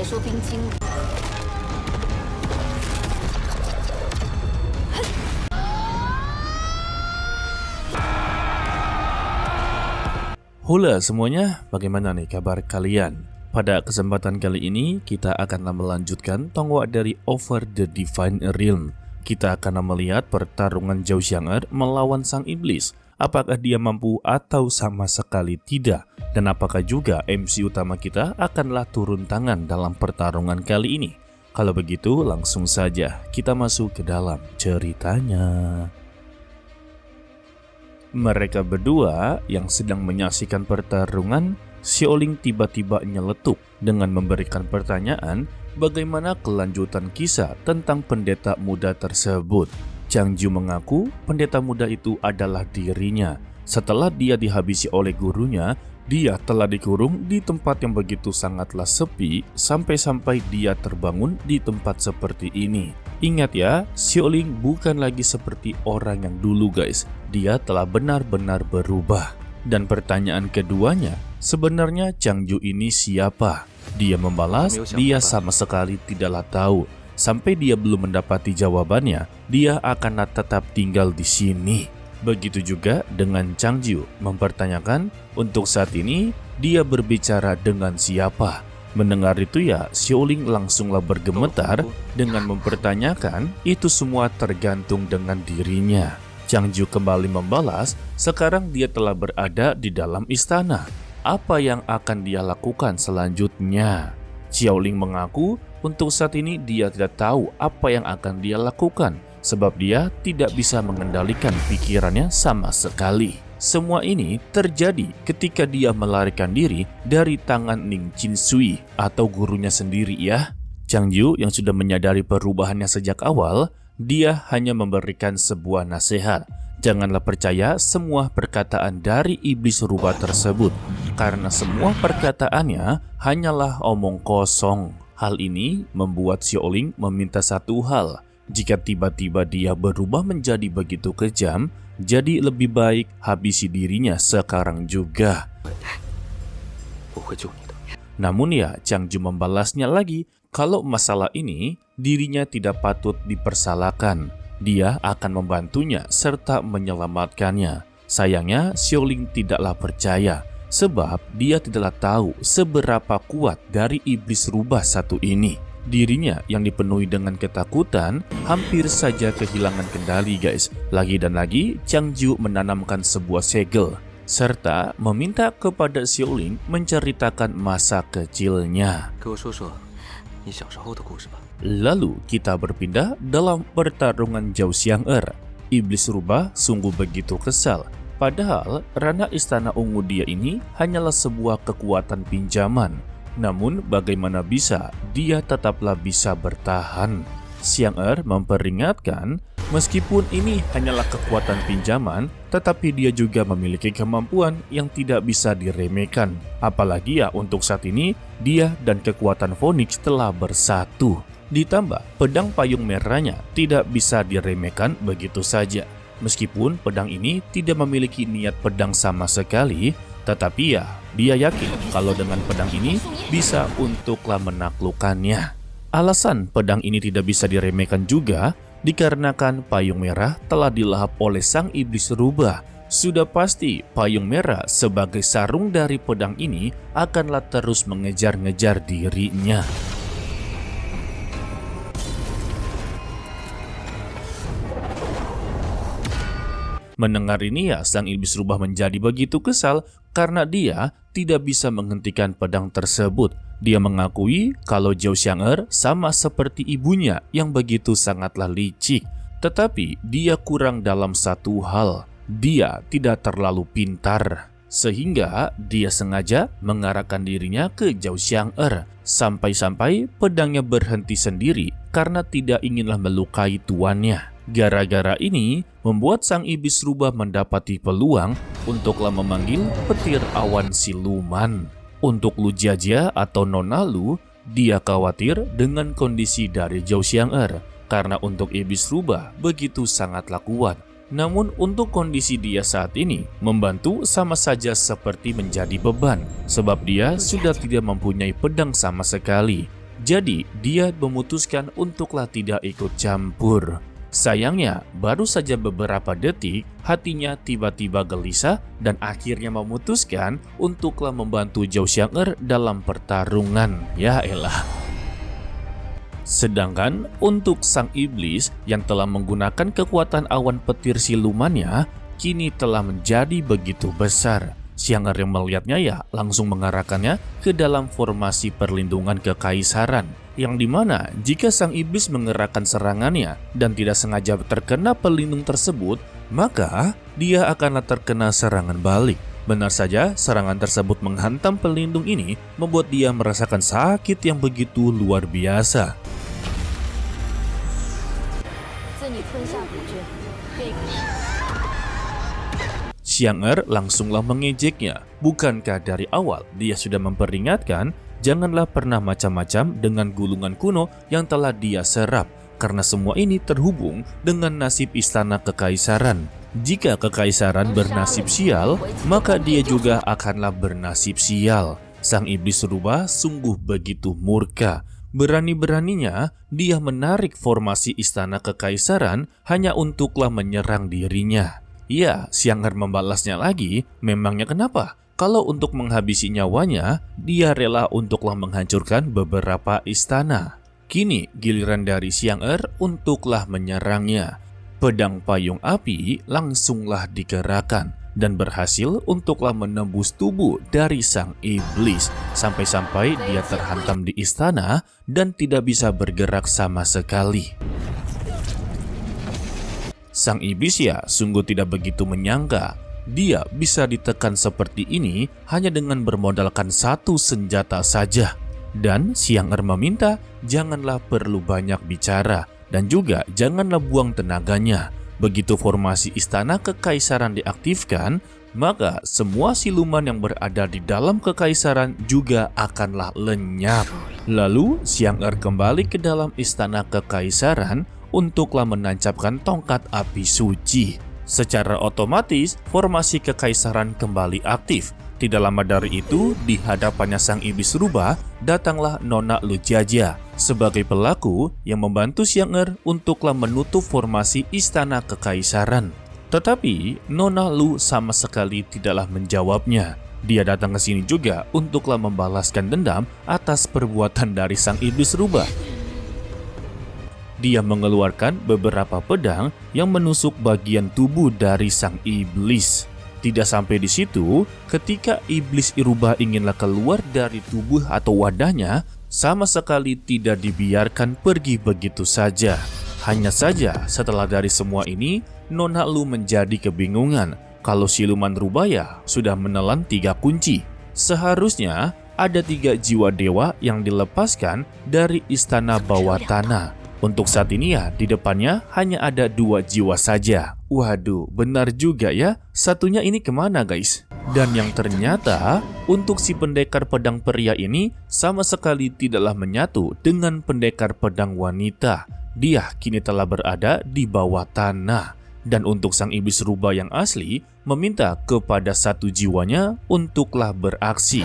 说冰晶。 Halo semuanya, bagaimana nih kabar kalian? Pada kesempatan kali ini, kita akan melanjutkan tonggak dari Over the Divine Realm. Kita akan melihat pertarungan Zhao Xiang'er melawan sang iblis. Apakah dia mampu atau sama sekali tidak? Dan apakah juga MC utama kita akanlah turun tangan dalam pertarungan kali ini? Kalau begitu, langsung saja kita masuk ke dalam ceritanya. Mereka berdua yang sedang menyaksikan pertarungan, Xiaoling tiba-tiba nyeletuk dengan memberikan pertanyaan bagaimana kelanjutan kisah tentang pendeta muda tersebut. Changju mengaku pendeta muda itu adalah dirinya. Setelah dia dihabisi oleh gurunya, dia telah dikurung di tempat yang begitu sangatlah sepi sampai-sampai dia terbangun di tempat seperti ini. Ingat ya, Xiaoling bukan lagi seperti orang yang dulu guys. Dia telah benar-benar berubah. Dan pertanyaan keduanya, sebenarnya Changju ini siapa? Dia membalas, dia sama sekali tidaklah tahu. Sampai dia belum mendapati jawabannya, dia akan tetap tinggal di sini. Begitu juga dengan Changju mempertanyakan, untuk saat ini dia berbicara dengan siapa? Mendengar itu ya, Xiaoling langsunglah bergemetar dengan mempertanyakan itu semua tergantung dengan dirinya. Changju kembali membalas, sekarang dia telah berada di dalam istana. Apa yang akan dia lakukan selanjutnya? Xiaoling mengaku untuk saat ini dia tidak tahu apa yang akan dia lakukan, sebab dia tidak bisa mengendalikan pikirannya sama sekali. Semua ini terjadi ketika dia melarikan diri dari tangan Ning Qinsui atau gurunya sendiri ya. Changju yang sudah menyadari perubahannya sejak awal, dia hanya memberikan sebuah nasihat. Janganlah percaya semua perkataan dari iblis rubah tersebut, karena semua perkataannya hanyalah omong kosong. Hal ini membuat Xiaoling meminta satu hal. Jika tiba-tiba dia berubah menjadi begitu kejam, jadi lebih baik habisi dirinya sekarang juga. Namun ya, Changju membalasnya lagi, kalau masalah ini dirinya tidak patut dipersalahkan. Dia akan membantunya serta menyelamatkannya. Sayangnya, Xiaoling tidaklah percaya, sebab dia tidaklah tahu seberapa kuat dari iblis rubah satu ini. Dirinya yang dipenuhi dengan ketakutan hampir saja kehilangan kendali guys. Lagi dan lagi Changju menanamkan sebuah segel serta meminta kepada Xiaoling menceritakan masa kecilnya. Lalu kita berpindah dalam pertarungan Zhao Xiang'er. Iblis rubah sungguh begitu kesal. Padahal ranah istana ungu dia ini hanyalah sebuah kekuatan pinjaman. Namun bagaimana bisa dia tetaplah bisa bertahan? Xiang'er memperingatkan, meskipun ini hanyalah kekuatan pinjaman, tetapi dia juga memiliki kemampuan yang tidak bisa diremehkan. Apalagi ya untuk saat ini, dia dan kekuatan Phoenix telah bersatu. Ditambah pedang payung merahnya tidak bisa diremehkan begitu saja. Meskipun pedang ini tidak memiliki niat pedang sama sekali, tetapi ya, dia yakin kalau dengan pedang ini bisa untuklah menaklukkannya. Alasan pedang ini tidak bisa diremehkan juga dikarenakan payung merah telah dilahap oleh sang iblis rubah. Sudah pasti payung merah sebagai sarung dari pedang ini akanlah terus mengejar-ngejar dirinya. Mendengar ini ya, sang iblis rubah menjadi begitu kesal karena dia tidak bisa menghentikan pedang tersebut. Dia mengakui kalau Zhao Xiang'er sama seperti ibunya yang begitu sangatlah licik. Tetapi dia kurang dalam satu hal, dia tidak terlalu pintar. Sehingga dia sengaja mengarahkan dirinya ke Zhao Xiang'er. Sampai-sampai pedangnya berhenti sendiri karena tidak inginlah melukai tuannya. Gara-gara ini membuat sang iblis rubah mendapati peluang untuklah memanggil petir awan siluman. Untuk Lu Jiajia atau Nona Lu, dia khawatir dengan kondisi dari Zhao Xiang'er karena untuk iblis rubah begitu sangatlah kuat. Namun untuk kondisi dia saat ini, membantu sama saja seperti menjadi beban, sebab dia sudah tidak mempunyai pedang sama sekali. Jadi dia memutuskan untuklah tidak ikut campur. Sayangnya, baru saja beberapa detik, hatinya tiba-tiba gelisah dan akhirnya memutuskan untuklah membantu Zhao Xiang'er dalam pertarungan. Ya elah. Sedangkan untuk sang iblis yang telah menggunakan kekuatan awan petir silumannya, kini telah menjadi begitu besar. Xiang'er yang melihatnya ya langsung mengarahkannya ke dalam formasi perlindungan kekaisaran, yang dimana jika sang iblis mengerahkan serangannya dan tidak sengaja terkena pelindung tersebut, maka dia akanlah terkena serangan balik. Benar saja, serangan tersebut menghantam pelindung ini membuat dia merasakan sakit yang begitu luar biasa. Xiang'er langsunglah mengejeknya. Bukankah dari awal dia sudah memperingatkan janganlah pernah macam-macam dengan gulungan kuno yang telah dia serap, karena semua ini terhubung dengan nasib istana kekaisaran. Jika kekaisaran bernasib sial, maka dia juga akanlah bernasib sial. Sang iblis rubah sungguh begitu murka. Berani-beraninya dia menarik formasi istana kekaisaran hanya untuklah menyerang dirinya. Ya, Xiang'er membalasnya lagi, memangnya kenapa? Kalau untuk menghabisi nyawanya, dia rela untuklah menghancurkan beberapa istana. Kini giliran dari Xiang'er untuklah menyerangnya. Pedang payung api langsunglah dikerahkan dan berhasil untuklah menembus tubuh dari sang iblis sampai-sampai dia terhantam di istana dan tidak bisa bergerak sama sekali. Sang iblis ya sungguh tidak begitu menyangka dia bisa ditekan seperti ini hanya dengan bermodalkan satu senjata saja. Dan Xiang'er meminta janganlah perlu banyak bicara dan juga janganlah buang tenaganya. Begitu formasi istana kekaisaran diaktifkan, maka semua siluman yang berada di dalam kekaisaran juga akanlah lenyap. Lalu Xiang'er kembali ke dalam istana kekaisaran untuklah menancapkan tongkat api suci. Secara otomatis, formasi kekaisaran kembali aktif. Tidak lama dari itu, di hadapannya sang iblis rubah, datanglah Nona Lu Jiajia sebagai pelaku yang membantu Xiang'er untuklah menutup formasi istana kekaisaran. Tetapi, Nona Lu sama sekali tidaklah menjawabnya. Dia datang ke sini juga untuklah membalaskan dendam atas perbuatan dari sang iblis rubah. Dia mengeluarkan beberapa pedang yang menusuk bagian tubuh dari sang iblis. Tidak sampai di situ, ketika iblis rubah inginlah keluar dari tubuh atau wadahnya, sama sekali tidak dibiarkan pergi begitu saja. Hanya saja setelah dari semua ini, Nona Lu menjadi kebingungan kalau siluman rubaya sudah menelan 3 kunci. Seharusnya ada 3 jiwa dewa yang dilepaskan dari istana bawah tanah. Untuk saat ini ya, di depannya hanya ada 2 jiwa saja. Waduh, benar juga ya. Satunya ini kemana guys? Dan yang ternyata, untuk si pendekar pedang pria ini sama sekali tidaklah menyatu dengan pendekar pedang wanita. Dia kini telah berada di bawah tanah. Dan untuk sang iblis rubah yang asli, meminta kepada 1 jiwanya untuklah beraksi.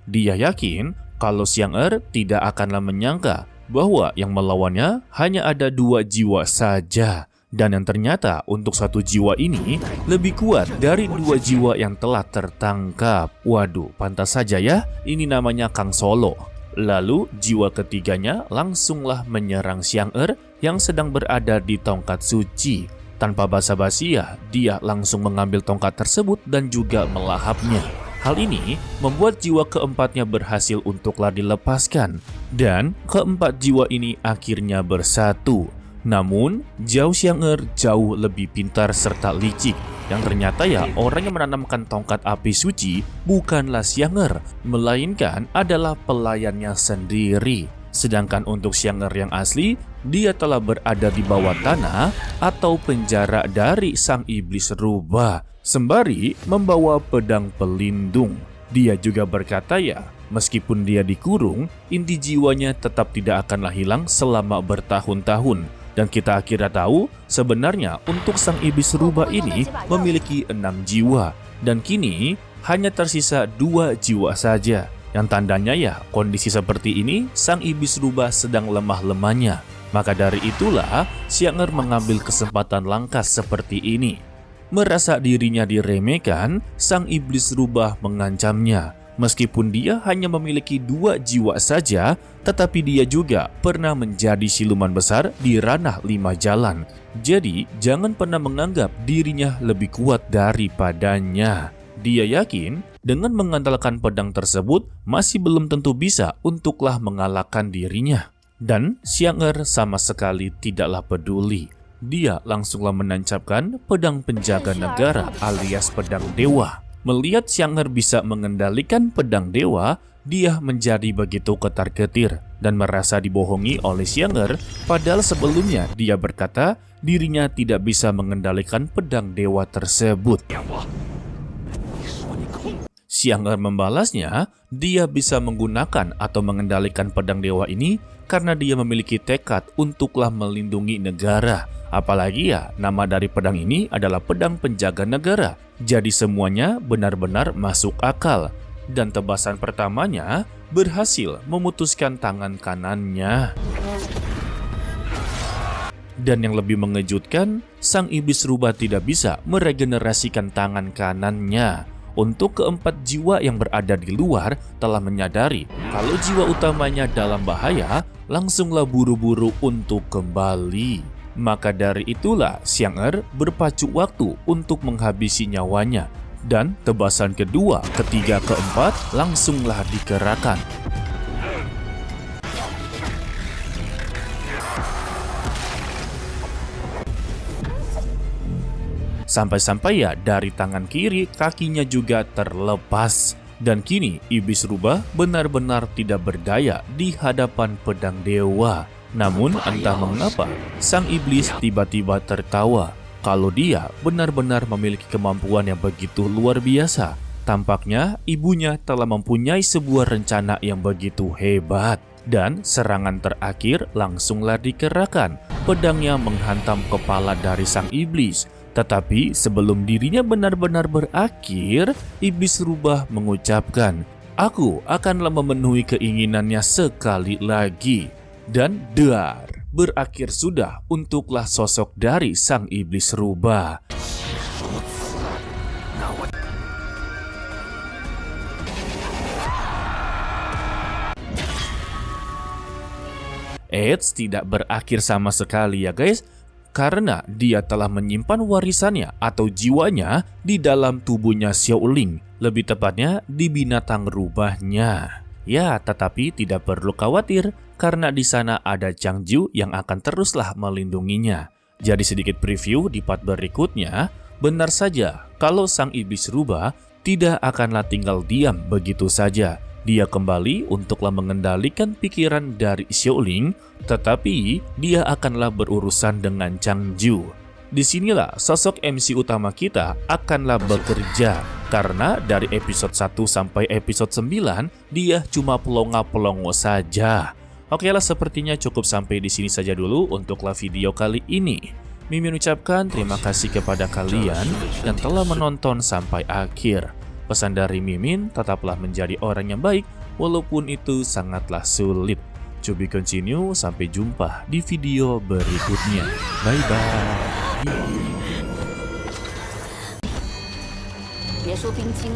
Dia yakin kalau Xiang'er tidak akanlah menyangka bahwa yang melawannya hanya ada 2 jiwa saja. Dan yang ternyata untuk 1 jiwa ini lebih kuat dari 2 jiwa yang telah tertangkap. Waduh, pantas saja ya, ini namanya Kang Solo. Lalu jiwa ketiganya langsunglah menyerang Xiang'er yang sedang berada di tongkat suci. Tanpa basa-basi ya, dia langsung mengambil tongkat tersebut dan juga melahapnya. Hal ini membuat jiwa keempatnya berhasil untuklah dilepaskan, dan keempat jiwa ini akhirnya bersatu. Namun, Zhao Xiang'er jauh lebih pintar serta licik, yang ternyata ya orang yang menanamkan tongkat api suci bukanlah Xiang'er, melainkan adalah pelayannya sendiri. Sedangkan untuk Xiang'er yang asli, dia telah berada di bawah tanah atau penjara dari sang iblis rubah, sembari membawa pedang pelindung. Dia juga berkata ya, meskipun dia dikurung, inti jiwanya tetap tidak akanlah hilang selama bertahun-tahun. Dan kita akhirnya tahu, sebenarnya untuk sang iblis rubah ini memiliki 6 jiwa. Dan kini hanya tersisa 2 jiwa saja. Yang tandanya ya, kondisi seperti ini sang iblis rubah sedang lemah-lemahnya. Maka dari itulah, Xiang'er mengambil kesempatan langka seperti ini. Merasa dirinya diremehkan, sang iblis rubah mengancamnya. Meskipun dia hanya memiliki 2 jiwa saja, tetapi dia juga pernah menjadi siluman besar di ranah 5 jalan. Jadi, jangan pernah menganggap dirinya lebih kuat daripadanya. Dia yakin dengan mengandalkan pedang tersebut masih belum tentu bisa untuklah mengalahkan dirinya. Dan Xiang'er sama sekali tidaklah peduli. Dia langsunglah menancapkan pedang penjaga negara alias pedang dewa. Melihat Xiang'er bisa mengendalikan pedang dewa, dia menjadi begitu ketar-ketir dan merasa dibohongi oleh Xiang'er, padahal sebelumnya dia berkata dirinya tidak bisa mengendalikan pedang dewa tersebut. Xiang'er membalasnya, dia bisa menggunakan atau mengendalikan pedang dewa ini karena dia memiliki tekad untuklah melindungi negara. Apalagi ya, nama dari pedang ini adalah pedang penjaga negara. Jadi semuanya benar-benar masuk akal. Dan tebasan pertamanya berhasil memutuskan tangan kanannya. Dan yang lebih mengejutkan, sang iblis rubah tidak bisa meregenerasikan tangan kanannya. Untuk keempat jiwa yang berada di luar telah menyadari kalau jiwa utamanya dalam bahaya, langsunglah buru-buru untuk kembali. Maka dari itulah Xiang'er berpacu waktu untuk menghabisi nyawanya. Dan tebasan kedua, ketiga, keempat langsunglah dikerahkan. Sampai-sampai ya dari tangan kiri kakinya juga terlepas. Dan kini iblis rubah benar-benar tidak berdaya di hadapan pedang dewa. Namun entah mengapa sang iblis tiba-tiba tertawa. Kalau dia benar-benar memiliki kemampuan yang begitu luar biasa. Tampaknya ibunya telah mempunyai sebuah rencana yang begitu hebat. Dan serangan terakhir langsunglah dikerahkan. Pedangnya menghantam kepala dari sang iblis. Tetapi sebelum dirinya benar-benar berakhir, iblis rubah mengucapkan, "Aku akanlah memenuhi keinginannya sekali lagi." Dan dar, berakhir sudah untuklah sosok dari sang iblis rubah. Eits, tidak berakhir sama sekali ya guys. Karena dia telah menyimpan warisannya atau jiwanya di dalam tubuhnya Xiaoling, lebih tepatnya di binatang rubahnya. Ya, tetapi tidak perlu khawatir karena di sana ada Changju yang akan teruslah melindunginya. Jadi sedikit preview di part berikutnya, benar saja kalau sang iblis rubah tidak akanlah tinggal diam begitu saja. Dia kembali untuklah mengendalikan pikiran dari Xiaoling, tetapi dia akanlah berurusan dengan Changju. Disinilah sosok MC utama kita akanlah bekerja, karena dari episode 1 sampai episode 9 dia cuma pelongo-pelongo saja. Oke lah, sepertinya cukup sampai di sini saja dulu untuklah video kali ini. Mimin ucapkan terima kasih kepada kalian yang telah menonton sampai akhir. Pesan dari Mimin, tetaplah menjadi orang yang baik walaupun itu sangatlah sulit. To be continue, sampai jumpa di video berikutnya. Bye bye. 别说冰晶。